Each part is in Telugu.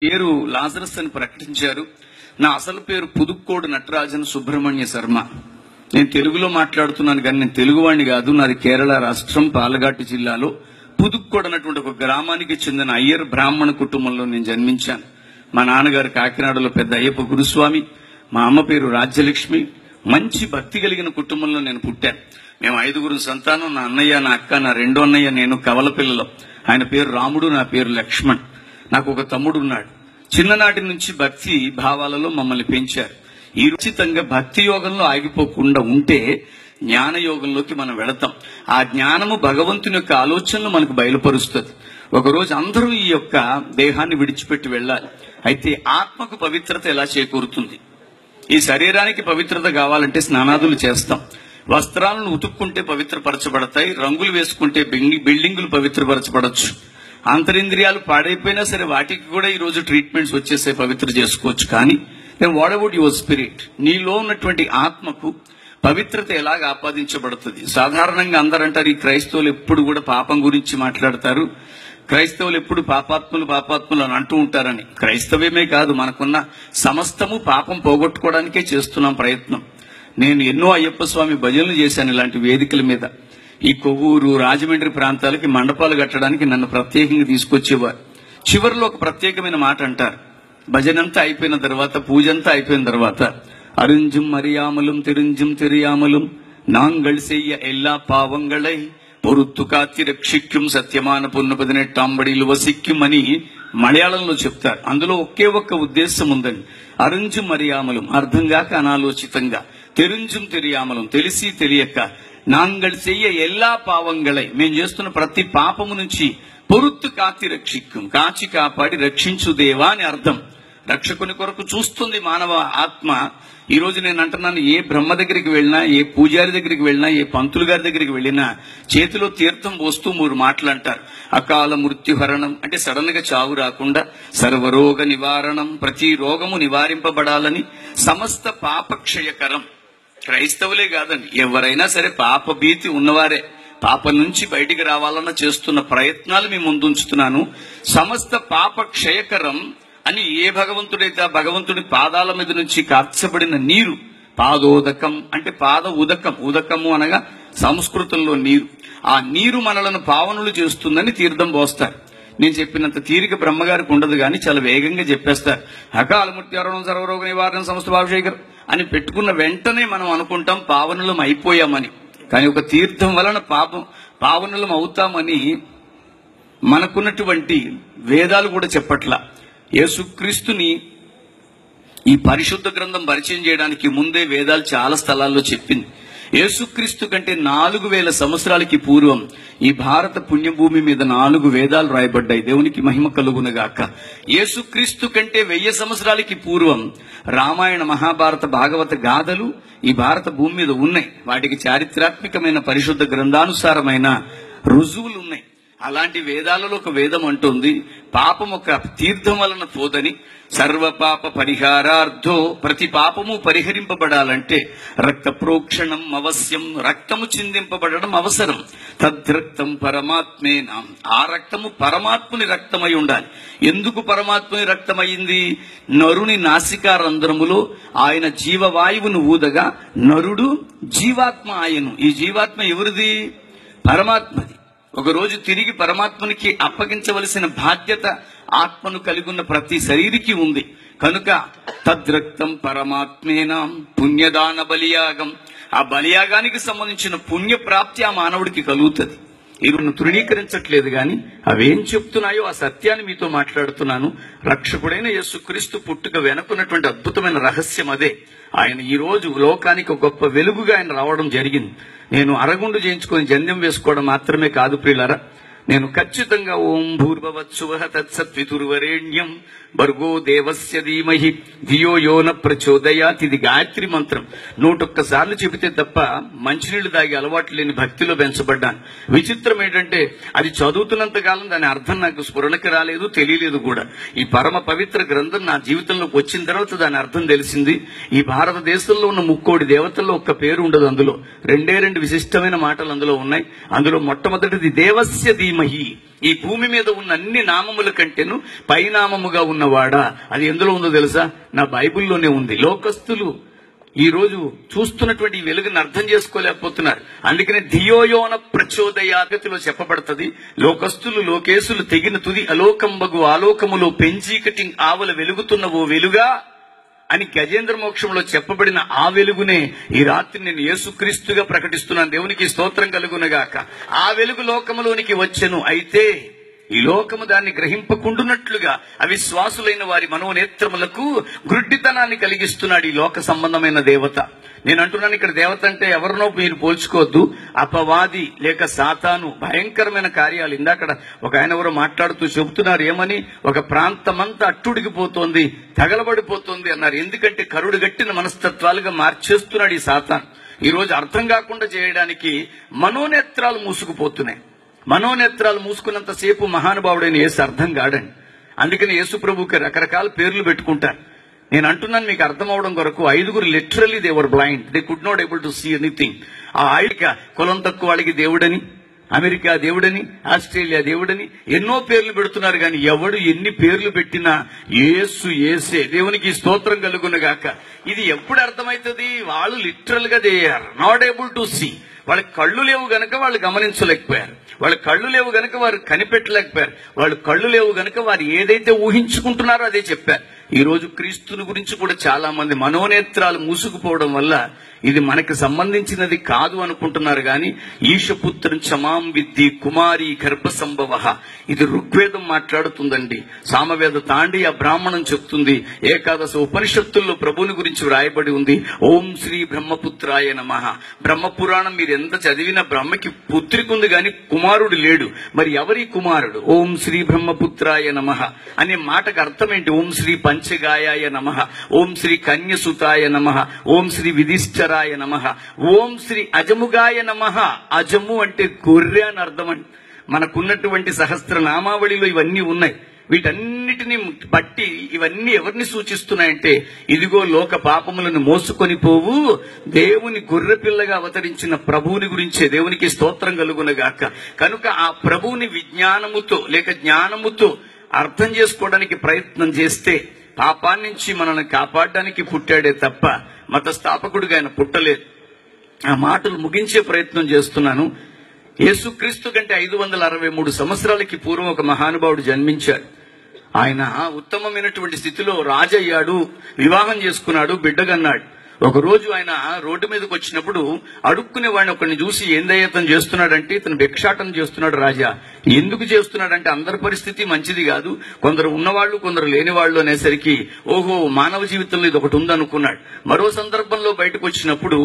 పేరు లాజరస్ అని ప్రకటించారు. నా అసలు పేరు పుదుక్కోడు నటరాజన్ సుబ్రహ్మణ్య శర్మ. నేను తెలుగులో మాట్లాడుతున్నాను కానీ నేను తెలుగువాణ్ణి కాదు. నాది కేరళ రాష్ట్రం పాలఘాటు జిల్లాలో పుదుక్కోడు అన్నటువంటి ఒక గ్రామానికి చెందిన అయ్యర్ బ్రాహ్మణ కుటుంబంలో నేను జన్మించాను. మా నాన్నగారు కాకినాడలో పెద్ద అయ్యప్ప గురుస్వామి, మా అమ్మ పేరు రాజ్యలక్ష్మి. మంచి భక్తి కలిగిన కుటుంబంలో నేను పుట్టాను. మేము 5 సంతానం. నా అన్నయ్య, నా అక్క, నా రెండో అన్నయ్య, నేను కవల పిల్లలు. ఆయన పేరు రాముడు, నా పేరు లక్ష్మణ్. నాకు ఒక తమ్ముడు ఉన్నాడు. చిన్ననాటి నుంచి భక్తి భావాలలో మమ్మల్ని పెంచారు. ఈ ఉచితంగా భక్తి యోగంలో ఆగిపోకుండా ఉంటే జ్ఞాన యోగంలోకి మనం వెళతాం. ఆ జ్ఞానము భగవంతుని యొక్క ఆలోచనలు మనకు బయలుపరుస్తుంది. ఒకరోజు అందరూ ఈ యొక్క దేహాన్ని విడిచిపెట్టి వెళ్ళాలి. అయితే ఆత్మకు పవిత్రత ఎలా చేకూరుతుంది? ఈ శరీరానికి పవిత్రత కావాలంటే స్నానాదులు చేస్తాం. వస్త్రాలను ఉతుక్కుంటే పవిత్రపరచబడతాయి. రంగులు వేసుకుంటే బిల్డింగులు పవిత్రపరచబడచ్చు. అంతరింద్రియాలు పాడైపోయినా సరే వాటికి కూడా ఈ రోజు ట్రీట్మెంట్స్ వచ్చేసే పవిత్ర చేసుకోవచ్చు. కానీ వాట్ అబౌట్ యువర్ స్పిరిట్? నీలో ఉన్నటువంటి ఆత్మకు పవిత్రత ఎలాగ ఆపాదించబడుతుంది? సాధారణంగా అందరంటారు ఈ క్రైస్తవులు ఎప్పుడు కూడా పాపం గురించి మాట్లాడతారు, క్రైస్తవులు ఎప్పుడు పాపాత్ములు అని అంటూ ఉంటారని. క్రైస్తవమే కాదు, మనకున్న సమస్తము పాపం పోగొట్టుకోవడానికే చేస్తున్నాం ప్రయత్నం. నేను ఎన్నో అయ్యప్ప స్వామి భజనలు చేశాను ఇలాంటి వేదికల మీద. ఈ కొవ్వూరు, రాజమండ్రి ప్రాంతాలకి మండపాలు కట్టడానికి నన్ను ప్రత్యేకంగా తీసుకొచ్చేవారు. చివరిలో ఒక ప్రత్యేకమైన మాట అంటారు. భజనంతా అయిపోయిన తర్వాత, పూజంతా అయిపోయిన తర్వాత, అరుంజుం మరియామలం తిరుంజుం తిరియామలం నాంగళ్ సెయ్య ఎల్లా పావంగళై పొరుత్తు కాతి రక్షిక్యం సత్యమాన పొన్నుపదినెట్టాంబడిలు వసిక్యం అని మలయాళంలో చెప్తారు. అందులో ఒకే ఒక్క ఉద్దేశం ఉందండి. అరుంజుం మరియామలం అర్థం కాక అనాలోచితంగా, తెరుంజుం తిరియామలం తెలిసి తెలియక, నాంగళ్ చెయ్య ఎల్లా పావంగళై మేము చేస్తున్న ప్రతి పాపము నుంచి పొరుత్తు కాతి రక్షిక్యం కాచి కాపాడి రక్షించు దేవా అని అర్థం. రక్షకుని కొరకు చూస్తుంది మానవ ఆత్మ. ఈ రోజు నేను అంటున్నాను, ఏ బ్రహ్మ దగ్గరికి వెళ్ళినా, ఏ పూజారి దగ్గరికి వెళ్ళినా, ఏ పంతులు గారి దగ్గరికి వెళ్ళినా చేతిలో తీర్థం పోస్తూ 3 మాటలు అంటారు. అకాల మృత్యుహరణం అంటే సడన్ గా చావు రాకుండా, సర్వరోగ నివారణం ప్రతి రోగము నివారింపబడాలని, సమస్త పాపక్షయకరం. క్రైస్తవులే కాదండి, ఎవరైనా సరే పాప భీతి ఉన్నవారే. పాపం నుంచి బయటికి రావాలన్న చేస్తున్న ప్రయత్నాలు మీ ముందుంచుతున్నాను. సమస్త పాప క్షయకరం అని ఏ భగవంతుడైతే ఆ భగవంతుడి పాదాల మీద నుంచి కార్చబడిన నీరు, పాదోదకం అంటే పాద ఉదకం, ఉదకము అనగా సంస్కృతంలో నీరు. ఆ నీరు మనలను పావనులు చేస్తుందని తీర్థం పోస్తారు. నేను చెప్పినంత తీరిక బ్రహ్మగారికి ఉండదు కానీ చాలా వేగంగా చెప్పేస్తారు. అకాల మృత్యుహరణం సర్వరోగ నివారణ సమస్త పాపక్షయకరం అని పెట్టుకున్న వెంటనే మనం అనుకుంటాం పావనులం అయిపోయామని. కానీ ఒక తీర్థం వలన పావనులం అవుతామని మనకున్నటువంటి వేదాలు కూడా చెప్పట్లా. యేసుక్రీస్తుని ఈ పరిశుద్ధ గ్రంథం పరిచయం చేయడానికి ముందే వేదాలు చాలా స్థలాల్లో చెప్పింది. యేసుక్రీస్తు కంటే 4000 సంవత్సరాలకి పూర్వం ఈ భారత పుణ్యభూమి మీద 4 వేదాలు రాయబడ్డాయి. దేవునికి మహిమ కలుగునగాక. యేసుక్రీస్తు కంటే 1000 సంవత్సరాలకి పూర్వం రామాయణ, మహాభారత, భాగవత గాథలు ఈ భారత భూమి మీద ఉన్నాయి. వాటికి చారిత్రాత్మకమైన పరిశుద్ధ గ్రంథానుసారమైన రుజువులు ఉన్నాయి. అలాంటి వేదాలలో ఒక వేదం అంటుంది, పాపం ఒక తీర్థం వలన పోదని, సర్వపాప పరిహారార్థో ప్రతి పాపము పరిహరింపబడాలంటే రక్త ప్రోక్షణం అవశ్యం, రక్తము చిందింపబడడం అవసరం. తద్రక్తం పరమాత్మేనా, ఆ రక్తము పరమాత్ముని రక్తమై ఉండాలి. ఎందుకు పరమాత్ముని రక్తమైంది? నరుని నాసికారంధ్రములో ఆయన జీవవాయువును ఊదగా నరుడు జీవాత్మ ఆయను. ఈ జీవాత్మ ఎవరిది? పరమాత్మది. ఒకరోజు తిరిగి పరమాత్మనికి అప్పగించవలసిన బాధ్యత ఆత్మను కలిగి ఉన్న ప్రతి శరీరికి ఉంది. కనుక తద్రక్తం పరమాత్మేనా పుణ్యదాన బలియాగం, ఆ బలియాగానికి సంబంధించిన పుణ్యప్రాప్తి ఆ మానవుడికి కలుగుతుంది. ఇరును తృణీకరించట్లేదు కానీ అవేం చెప్తున్నాయో ఆ సత్యాన్ని మీతో మాట్లాడుతున్నాను. రక్షకుడైన యేసుక్రీస్తు పుట్టుక వెనుకున్నటువంటి అద్భుతమైన రహస్యం అదే. ఆయన ఈ రోజు లోకానికి ఒక గొప్ప వెలుగుగా ఆయన రావడం జరిగింది. నేను అరగుండు చేయించుకొని జంధ్యం వేసుకోవడం మాత్రమే కాదు ప్రియులారా, నేను ఖచ్చితంగా ఓం భూర్భవత్సువః తత్సత్వితుర్వరేణ్యం భర్గో దేవస్య ధీమహి ధియో యోన ప్రచోదయాత్. ఇది గాయత్రి మంత్రం 101 సార్లు చెబితే తప్ప మంచినీళ్లు తాగి అలవాటు లేని భక్తిలో పెంచబడ్డాను. విచిత్రం ఏంటంటే అది చదువుతున్నంత కాలం దాని అర్థం నాకు స్ఫురణకి రాలేదు, తెలియలేదు కూడా. ఈ పరమ పవిత్ర గ్రంథం నా జీవితంలోకి వచ్చిన తర్వాత దాని అర్థం తెలిసింది. ఈ భారతదేశంలో ఉన్న 3 దేవతల్లో ఒక్క పేరు ఉండదు. అందులో 2 విశిష్టమైన మాటలు అందులో ఉన్నాయి. అందులో మొట్టమొదటిది దేవస్య ధీమహి, ధీమహి, ఈ భూమి మీద ఉన్న అన్ని నామముల కంటేను పైనామముగా ఉన్నవాడా. అది ఎందులో ఉందో తెలుసా? నా బైబిల్లోనే ఉంది. లోకస్తులు ఈ రోజు చూస్తున్నటువంటి ఈ వెలుగుని అర్థం చేసుకోలేకపోతున్నారు. అందుకనే ధియోయోన ప్రచోదయాగతిలో చెప్పబడుతుంది, లోకస్తులు లోకేశులు తెగిన తుది అలోకంబగు ఆలోకములో పెంచీకటి ఆవల వెలుగుతున్న ఓ వెలుగా అని గజేంద్ర మోక్షంలో చెప్పబడిన ఆ వెలుగునే ఈ రాత్రి నేను యేసుక్రీస్తుగా ప్రకటిస్తున్నాను. దేవునికి స్తోత్రం కలుగునగాక. ఆ వెలుగు లోకములోనికి వచ్చెను. అయితే ఈ లోకము దాన్ని గ్రహింపకుండునట్లుగా అవిశ్వాసులైన వారి మనోనేత్రములకు గ్రుడ్డితనాన్ని కలిగిస్తున్నాడు ఈ లోక సంబంధమైన దేవత. నేను అంటున్నాను, ఇక్కడ దేవత అంటే ఎవరినో మీరు పోల్చుకోవద్దు. అపవాది లేక సాతాను భయంకరమైన కార్యాలు. ఇందాక ఒక ఆయన ఎవరో మాట్లాడుతూ చెబుతున్నారు, ఏమని, ఒక ప్రాంతమంతా అట్టుడికిపోతోంది, తగలబడిపోతుంది అన్నారు. ఎందుకంటే కరుడు గట్టిన మనస్తత్వాలుగా మార్చేస్తున్నాడు ఈ సాతాను. ఈ రోజు అర్థం కాకుండా చేయడానికి మనోనేత్రాలు మూసుకుపోతున్నాయి. మనోనేత్రాలు మూసుకున్నంతసేపు మహానుభావుడైన యేసు అర్థం కాడండి. అందుకని యేసు ప్రభుకి రకరకాల పేర్లు పెట్టుకుంటారు. నేను అంటున్నాను మీకు అర్థం అవడం కొరకు, 5 literally they were blind, they could not able to see anything. ఆ 5 కులం తక్కువ వాళ్ళకి దేవుడని, అమెరికా దేవుడని, ఆస్ట్రేలియా దేవుడని ఎన్నో పేర్లు పెడుతున్నారు. కానీ ఎవడు ఎన్ని పేర్లు పెట్టినా యేసు యేసే. దేవునికి స్తోత్రం కలుగునుగాక. ఇది ఎప్పుడు అర్థమవుతుంది? వాళ్ళు లిటరల్ గా they are not able to see. వాళ్ళకి కళ్ళు లేవు గనక వాళ్ళు గమనించలేకపోయారు. వాళ్ళ కళ్ళు లేవు గనక వారు కనిపెట్టలేకపోయారు. వాళ్ళు కళ్ళు లేవు గనక వారు ఏదైతే ఊహించుకుంటున్నారో అదే చెప్పారు. ఈ రోజు క్రీస్తుని గురించి కూడా చాలా మంది మనోనేత్రాలు మూసుకుపోవడం వల్ల ఇది మనకి సంబంధించినది కాదు అనుకుంటున్నారు. గాని ఈశపుత్రం చమాం విద్ది కుమారి గర్భ సంభవ, ఇది ఋగ్వేదం మాట్లాడుతుందండి. సామవేద తాండి ఆ బ్రాహ్మణం చెప్తుంది. ఏకాదశ ఉపనిషత్తుల్లో ప్రభుని గురించి వ్రాయబడి ఉంది. ఓం శ్రీ బ్రహ్మపుత్రాయ నమః. బ్రహ్మపురాణం మీరు ఎంత చదివినా బ్రహ్మకి పుత్రిక ఉంది గాని కుమారుడు లేడు. మరి ఎవరి కుమారుడు? ఓం శ్రీ బ్రహ్మపుత్రాయ నమః అనే మాటకు అర్థం ఏంటి? ఓం శ్రీ పంచగాయాయ నమః, ఓం శ్రీ కన్యసుతాయ నమః, ఓం శ్రీ విధిష్ఠరాయ నమః, ఓం శ్రీ అజముగాయ నమః. అజము అంటే గొర్రె అని అర్థం అండి. మనకున్నటువంటి సహస్ర నామావళిలో ఇవన్నీ ఉన్నాయి. వీటన్నిటిని బట్టి ఇవన్నీ ఎవరిని సూచిస్తున్నాయంటే, ఇదిగో లోక పాపములను మోసుకొని పోవు దేవుని గొర్రెపిల్లగా అవతరించిన ప్రభువుని గురించే. దేవునికి స్తోత్రం కలుగునగాక. కనుక ఆ ప్రభువుని విజ్ఞానముతో లేక జ్ఞానముతో అర్థం చేసుకోవడానికి ప్రయత్నం చేస్తే పాపాన్ని నుంచి మనల్ని కాపాడడానికి పుట్టాడే తప్ప మత స్థాపకుడిగా ఆయన పుట్టలేదు. ఆ మాటలు ముగించే ప్రయత్నం చేస్తున్నాను. యేసుక్రీస్తు కంటే 563 సంవత్సరాలకి పూర్వం ఒక మహానుభావుడు జన్మించాడు. ఆయన ఉత్తమమైనటువంటి స్థితిలో రాజయ్యాడు, వివాహం చేసుకున్నాడు, బిడ్డగన్నాడు. ఒక రోజు ఆయన రోడ్డు మీదకి వచ్చినప్పుడు అడుక్కునే వాడిని ఒకరిని చూసి, ఏందయ్య ఇతను చేస్తున్నాడంటే, ఇతను భిక్షాటన చేస్తున్నాడు రాజా. ఎందుకు చేస్తున్నాడంటే, అందరి పరిస్థితి మంచిది కాదు, కొందరు ఉన్నవాళ్లు కొందరు లేని వాళ్ళు అనేసరికి, ఓహో మానవ జీవితంలో ఇది ఒకటి ఉందనుకున్నాడు. మరో సందర్భంలో బయటకు వచ్చినప్పుడు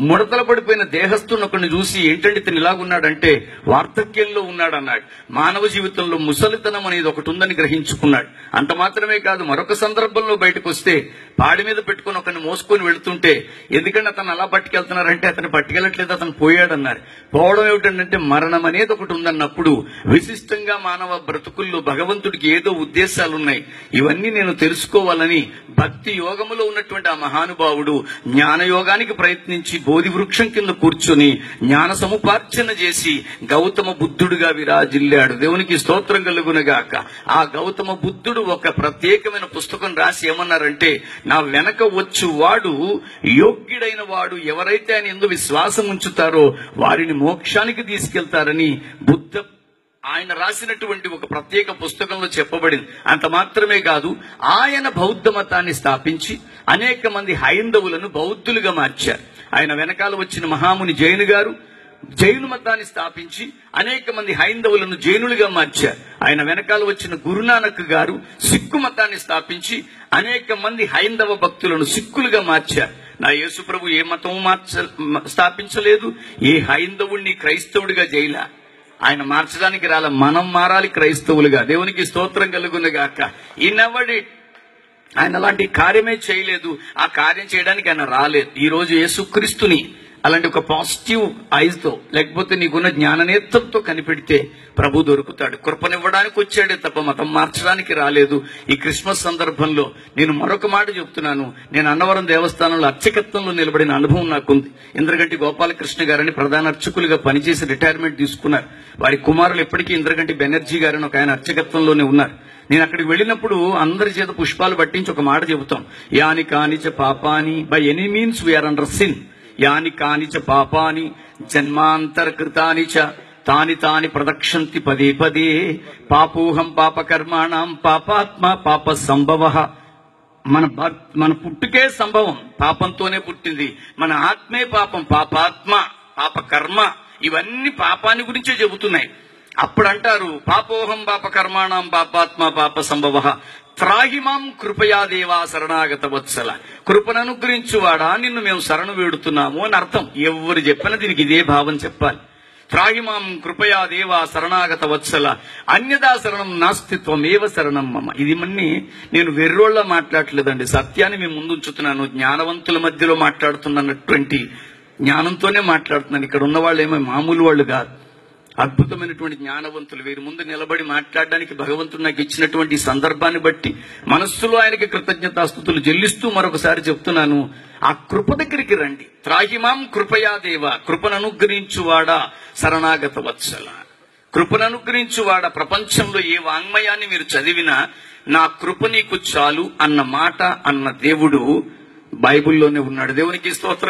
ముడతల పడిపోయిన దేహస్తున్న ఒకరిని చూసి, ఏంటంటే ఇతను ఇలాగున్నాడంటే వార్ధక్యంలో ఉన్నాడన్నాడు. మానవ జీవితంలో ముసలితనం అనేది ఒకటి ఉందని గ్రహించుకున్నాడు. అంత మాత్రమే కాదు, మరొక సందర్భంలో బయటకు వస్తే పాడి మీద పెట్టుకుని ఒకరిని మోసుకొని వెళుతుంటే, ఎందుకంటే అతను అలా పట్టుకెళ్తున్నారంటే అతను పట్టుకెళ్ళట్లేదు, అతను పోయాడన్నారు. పోవడం ఏమిటంటే మరణం అనేది ఒకటి ఉందన్నప్పుడు విశిష్టంగా మానవ బ్రతుకుల్లో భగవంతుడికి ఏదో ఉద్దేశాలున్నాయి. ఇవన్నీ నేను తెలుసుకోవాలని భక్తి యోగములో ఉన్నటువంటి ఆ మహానుభావుడు జ్ఞానయోగానికి ప్రయత్నించి బోధి వృక్షం కింద కూర్చొని జ్ఞాన సముపార్జన చేసి గౌతమ బుద్ధుడుగా విరాజిల్లాడు. దేవునికి స్తోత్రం కలుగునగాక. ఆ గౌతమ బుద్ధుడు ఒక ప్రత్యేకమైన పుస్తకం రాసి ఏమన్నారంటే, నా వెనక వచ్చు వాడు యోగ్యుడైన వాడు, ఎవరైతే ఆయన యందు విశ్వాసం ఉంచుతారో వారిని మోక్షానికి తీసుకెళ్తారని ఆయన రాసినటువంటి ఒక ప్రత్యేక పుస్తకంలో చెప్పబడింది. అంత మాత్రమే కాదు, ఆయన బౌద్ధ మతాన్ని స్థాపించి అనేక మంది హైందవులను బౌద్ధులుగా మార్చారు. ఆయన వెనకాల వచ్చిన మహాముని జైను గారు జైను మతాన్ని స్థాపించి అనేక మంది హైందవులను జైనులుగా మార్చారు. ఆయన వెనకాల వచ్చిన గురునానక్ గారు సిక్కు మతాన్ని స్థాపించి అనేక మంది హైందవ భక్తులను సిక్కులుగా మార్చారు. నా యేసు ప్రభు ఏ మతం స్థాపించలేదు, ఏ హైందవుణ్ణి క్రైస్తవుడిగా జైలా. ఆయన మార్చడానికి రాల, మనం మారాలి క్రైస్తవులుగా. దేవునికి స్తోత్రం కలుగునుగాక. ఈనవడి ఆయన అలాంటి కార్యమే చేయలేదు, ఆ కార్యం చేయడానికి ఆయన రాలేదు. ఈ రోజు యేసుక్రీస్తుని అలాంటి ఒక పాజిటివ్ ఐజ్ తో, లేకపోతే నీకున్న జ్ఞాననేత్రంతో కనిపెడితే ప్రభు దొరుకుతాడు. కృపనివ్వడానికి వచ్చాడే తప్ప మతం మార్చడానికి రాలేదు. ఈ క్రిస్మస్ సందర్భంలో నేను మరొక మాట చెప్తున్నాను. నేను అన్నవరం దేవస్థానంలో అర్చకత్వంలో నిలబడిన అనుభవం నాకుంది. ఇంద్రగంటి గోపాలకృష్ణ గారని ప్రధాన అర్చకులుగా పనిచేసి రిటైర్మెంట్ తీసుకున్నారు. వారి కుమారులు ఎప్పటికీ ఇంద్రగంటి బెనర్జీ గారని ఒక ఆయన అర్చకత్వంలోనే ఉన్నారు. నేను అక్కడికి వెళ్ళినప్పుడు అందరి చేత పుష్పాలు పట్టించి ఒక మాట చెబుతాం, యాని కానిచ పాపాని, by any means we are under sin, యాని కానిచ పాపాని జన్మాంతరకృతాని చ తాని తాని ప్రదక్షంతి పదే పదే, పాపోహం పాపకర్మాణం పాపాత్మ పాప సంభవ. మన పుట్టుకే సంభవం, పాపంతోనే పుట్టింది. మన ఆత్మే పాపం, పాపాత్మ పాపకర్మ, ఇవన్నీ పాపాన్ని గురించే చెబుతున్నాయి. అప్పుడు అంటారు, పాపోహం పాపకర్మాణం పాపాత్మ పాప సంభవ, త్రాహిమాం కృపయా దేవా శరణాగత వత్సల. కృపను అనుగ్రహించువాడా నిన్ను మేము శరణు వేడుతున్నాము అని అర్థం. ఎవరు చెప్పినా దీనికి ఇదే భావం చెప్పాలి. త్రాహిమాం కృపయా దేవా శరణాగత వత్సల, అన్యదా శరణం నాస్తిత్వమేవ శరణం మమ. ఇది మన్ని నేను వెర్రోళ్ళ మాట్లాడలేదండి, సత్యాన్ని మేము ముందుంచుతున్నాను. జ్ఞానవంతుల మధ్యలో మాట్లాడుతున్నటువంటి జ్ఞానంతోనే మాట్లాడుతున్నాను. ఇక్కడ ఉన్న వాళ్ళు ఏమో మామూలు వాళ్ళు కాదు, అద్భుతమైనటువంటి జ్ఞానవంతులు. వీరి ముందు నిలబడి మాట్లాడడానికి భగవంతుడు నాకు ఇచ్చినటువంటి సందర్భాన్ని బట్టి మనస్సులో ఆయనకి కృతజ్ఞతాస్తుతులు చెల్లిస్తూ మరొకసారి చెప్తున్నాను, ఆ కృప దగ్గరికి రండి. త్రాహిమాం కృపయా దేవ, కృపను అనుగ్రహించువాడా శరణాగత వత్సల. కృపను అనుగ్రహించువాడా, ప్రపంచంలో ఏ వాంగ్మయాన్ని మీరు చదివినా నా కృప నీకు చాలు అన్న మాట అన్న దేవుడు బైబిల్లోనే ఉన్నాడు. దేవునికి స్తోత్రం.